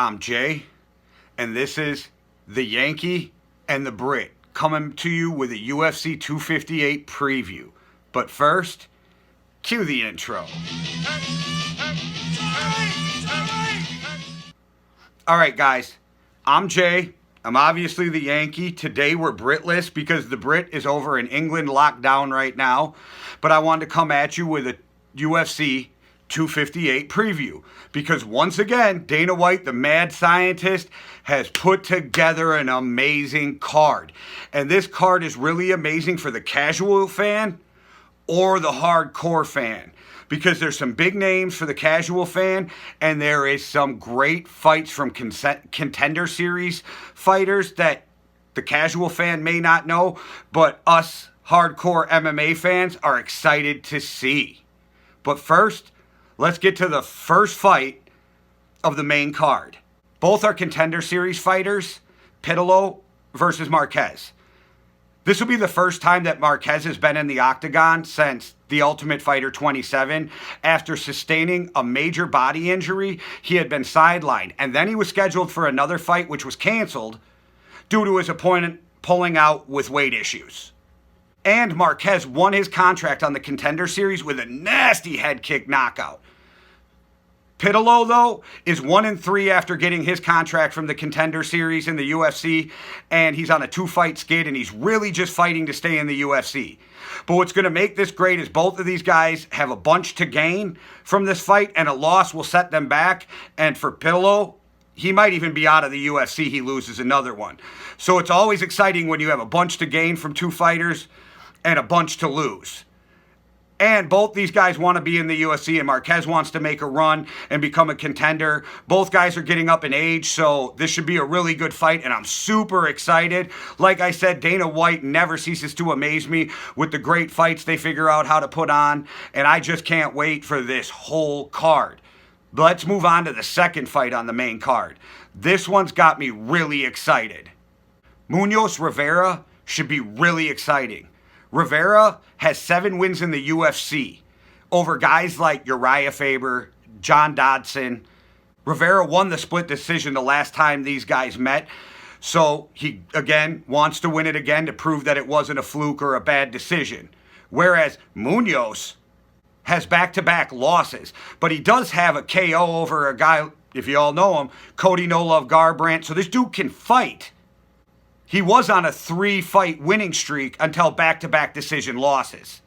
I'm Jay, and this is the Yankee and the Brit coming to you with a UFC 258 preview. But first, cue the intro. Alright guys, I'm Jay. I'm obviously the Yankee. Today we're Britless because the Brit is over in England locked down right now. But I wanted to come at you with a UFC 258 preview because once again, Dana White, the mad scientist, has put together an amazing card. And this card is really amazing for the casual fan or the hardcore fan, because there's some big names for the casual fan, and there is some great fights from contender series fighters that the casual fan may not know, but us hardcore MMA fans are excited to see. But first, let's get to the first fight of the main card. Both are contender series fighters, Pitolo versus Marquez. This will be the first time that Marquez has been in the octagon since The Ultimate Fighter 27. After sustaining a major body injury, he had been sidelined. And then he was scheduled for another fight, which was canceled due to his opponent pulling out with weight issues. And Marquez won his contract on the contender series with a nasty head kick knockout. Pitolo, though, is 1-3 after getting his contract from the contender series in the UFC, and he's on a 2-fight skid, and he's really just fighting to stay in the UFC. But what's going to make this great is both of these guys have a bunch to gain from this fight, and a loss will set them back. And for Pitolo, he might even be out of the UFC. He loses another one. So it's always exciting when you have a bunch to gain from two fighters and a bunch to lose. And both these guys want to be in the UFC, and Marquez wants to make a run and become a contender. Both guys are getting up in age, so this should be a really good fight, and I'm super excited. Like I said, Dana White never ceases to amaze me with the great fights they figure out how to put on, and I just can't wait for this whole card. But let's move on to the second fight on the main card. This one's got me really excited. Munoz Rivera should be really exciting. Rivera has 7 wins in the UFC over guys like Uriah Faber, John Dodson. Rivera won the split decision the last time these guys met. So he, again, wants to win it again to prove that it wasn't a fluke or a bad decision. Whereas Munoz has back-to-back losses. But he does have a KO over a guy, if you all know him, Cody No Love Garbrandt. So this dude can fight. He was on a 3-fight winning streak until back-to-back decision losses.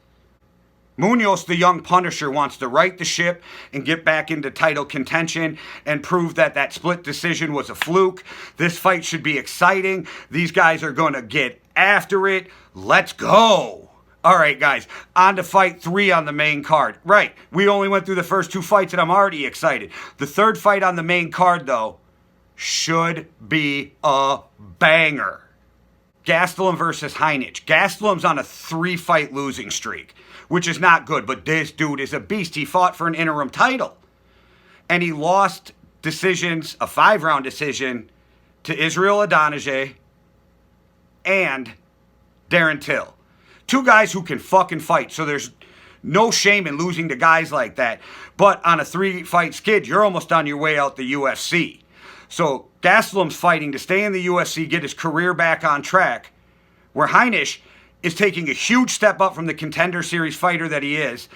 Munoz, the young Punisher, wants to right the ship and get back into title contention and prove that that split decision was a fluke. This fight should be exciting. These guys are going to get after it. Let's go. All right, guys, on to fight 3 on the main card. Right, we only went through the first 2 fights, and I'm already excited. The third fight on the main card, though, should be a banger. Gastelum versus Heinisch. Gastelum's on a 3-fight losing streak, which is not good, but this dude is a beast. He fought for an interim title, and he lost decisions, a 5-round decision, to Israel Adonijah and Darren Till. 2 guys who can fucking fight, so there's no shame in losing to guys like that. But on a 3-fight skid, you're almost on your way out the UFC. So Gastelum's fighting to stay in the UFC, get his career back on track, where Heinisch is taking a huge step up from the contender series fighter that he is,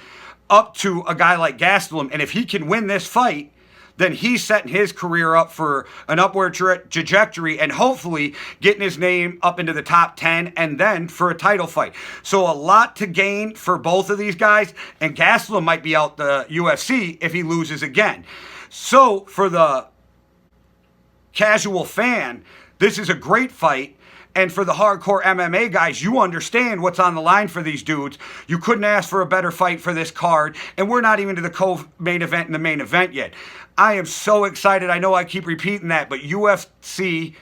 up to a guy like Gastelum. And if he can win this fight, then he's setting his career up for an upward trajectory and hopefully getting his name up into the top 10 and then for a title fight. So a lot to gain for both of these guys, and Gastelum might be out the UFC if he loses again. So for the casual fan, this is a great fight, and for the hardcore MMA guys, you understand what's on the line for these dudes. You couldn't ask for a better fight for this card, and we're not even to the co-main event and the main event yet. I am so excited. I know I keep repeating that, but UFC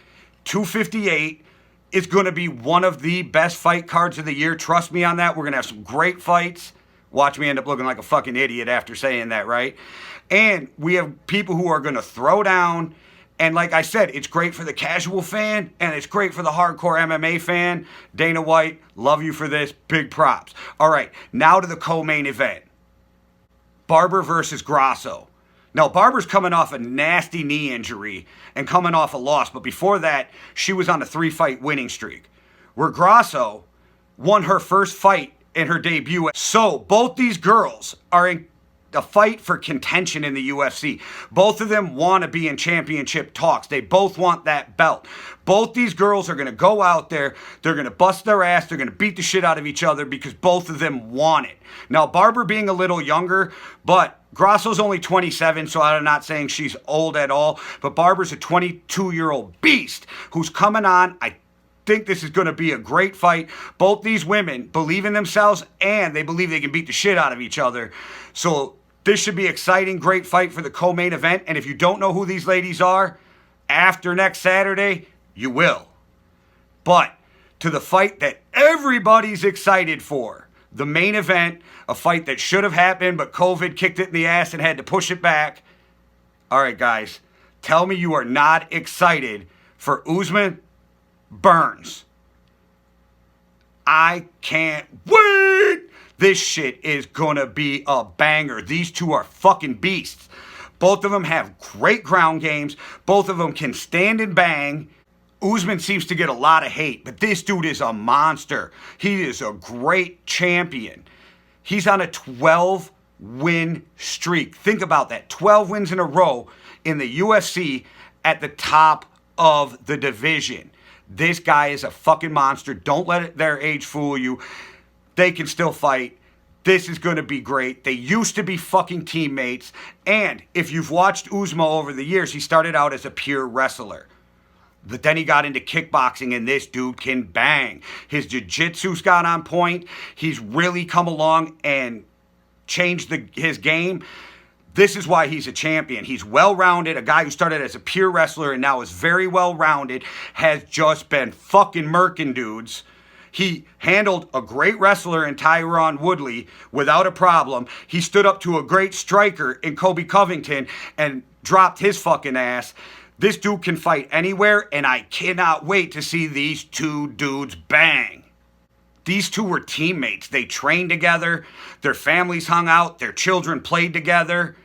258 is going to be one of the best fight cards of the year. Trust me on that. We're going to have some great fights. Watch me end up looking like a fucking idiot after saying that, right? And we have people who are going to throw down. And like I said, it's great for the casual fan, and it's great for the hardcore MMA fan. Dana White, love you for this. Big props. All right, now to the co-main event. Barber versus Grosso. Now, Barber's coming off a nasty knee injury and coming off a loss, but before that, she was on a 3-fight winning streak, where Grosso won her first fight in her debut. So, both these girls are in a fight for contention in the UFC. Both of them want to be in championship talks. They both want that belt. Both these girls are going to go out there. They're going to bust their ass. They're going to beat the shit out of each other because both of them want it. Now, Barber being a little younger, but Grosso's only 27, so I'm not saying she's old at all. But Barber's a 22-year-old beast who's coming on. I think this is going to be a great fight. Both these women believe in themselves and they believe they can beat the shit out of each other. So this should be exciting, great fight for the co-main event. And if you don't know who these ladies are, after next Saturday, you will. But to the fight that everybody's excited for, the main event, a fight that should have happened, but COVID kicked it in the ass and had to push it back. All right, guys, tell me you are not excited for Usman Burns. I can't wait. This shit is gonna be a banger. These two are fucking beasts. Both of them have great ground games. Both of them can stand and bang. Usman seems to get a lot of hate, but this dude is a monster. He is a great champion. He's on a 12-win streak. Think about that. 12 wins in a row in the UFC at the top of the division. This guy is a fucking monster. Don't let their age fool you. They can still fight. This is going to be great. They used to be fucking teammates. And if you've watched Usman over the years, he started out as a pure wrestler. But then he got into kickboxing, and this dude can bang. His jiu-jitsu's got on point. He's really come along and changed his game. This is why he's a champion. He's well-rounded. A guy who started as a pure wrestler and now is very well-rounded, has just been fucking murking dudes. He handled a great wrestler in Tyron Woodley without a problem. He stood up to a great striker in Kobe Covington and dropped his fucking ass. This dude can fight anywhere, and I cannot wait to see these two dudes bang. These two were teammates. They trained together. Their families hung out. Their children played together.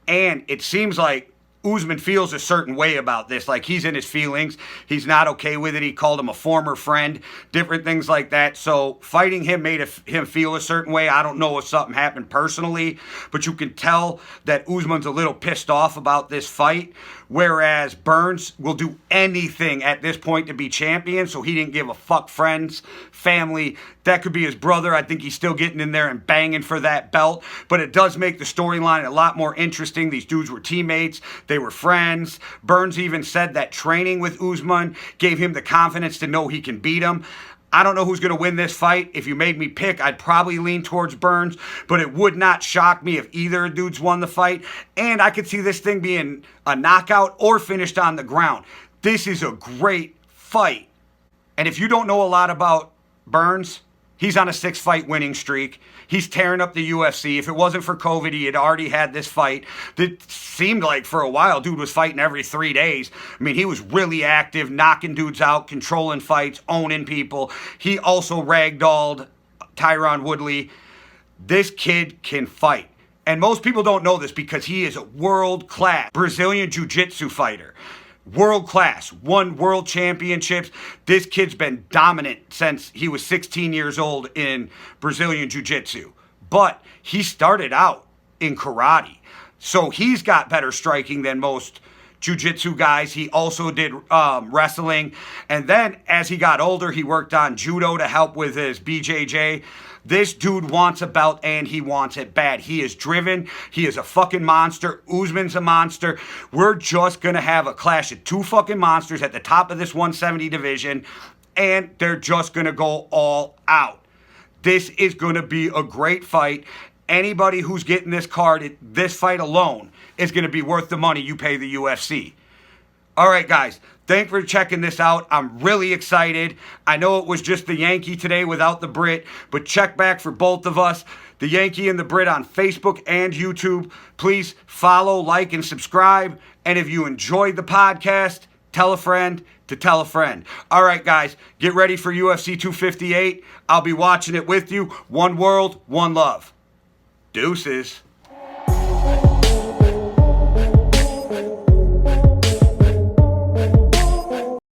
And it seems like Usman feels a certain way about this, like he's in his feelings. He's not okay with it. He called him a former friend, different things like that. So fighting him made him feel a certain way. I don't know if something happened personally, but you can tell that Usman's a little pissed off about this fight, whereas Burns will do anything at this point to be champion, so he didn't give a fuck. Friends, family, that could be his brother. I think he's still getting in there and banging for that belt, but it does make the storyline a lot more interesting. These dudes were teammates. They were friends. Burns even said that training with Usman gave him the confidence to know he can beat him. I don't know who's going to win this fight. If you made me pick, I'd probably lean towards Burns, but it would not shock me if either dudes won the fight. And I could see this thing being a knockout or finished on the ground. This is a great fight. And if you don't know a lot about Burns, he's on a 6-fight winning streak. He's tearing up the UFC. If it wasn't for COVID, he had already had this fight. It seemed like for a while, dude was fighting every 3 days. I mean, he was really active, knocking dudes out, controlling fights, owning people. He also ragdolled Tyron Woodley. This kid can fight. And most people don't know this because he is a world-class Brazilian jiu-jitsu fighter. World class, won world championships. This kid's been dominant since he was 16 years old in Brazilian jiu-jitsu. But he started out in karate. So he's got better striking than most jiu-jitsu guys. He also did wrestling. And then as he got older, he worked on judo to help with his BJJ. This dude wants a belt, and he wants it bad. He is driven. He is a fucking monster. Usman's a monster. We're just going to have a clash of two fucking monsters at the top of this 170 division, and they're just going to go all out. This is going to be a great fight. Anybody who's getting this card, this fight alone, is going to be worth the money you pay the UFC. All right, guys. Thanks for checking this out. I'm really excited. I know it was just the Yankee today without the Brit, but check back for both of us, the Yankee and the Brit, on Facebook and YouTube. Please follow, like, and subscribe. And if you enjoyed the podcast, tell a friend to tell a friend. All right, guys, get ready for UFC 258. I'll be watching it with you. One world, one love. Deuces.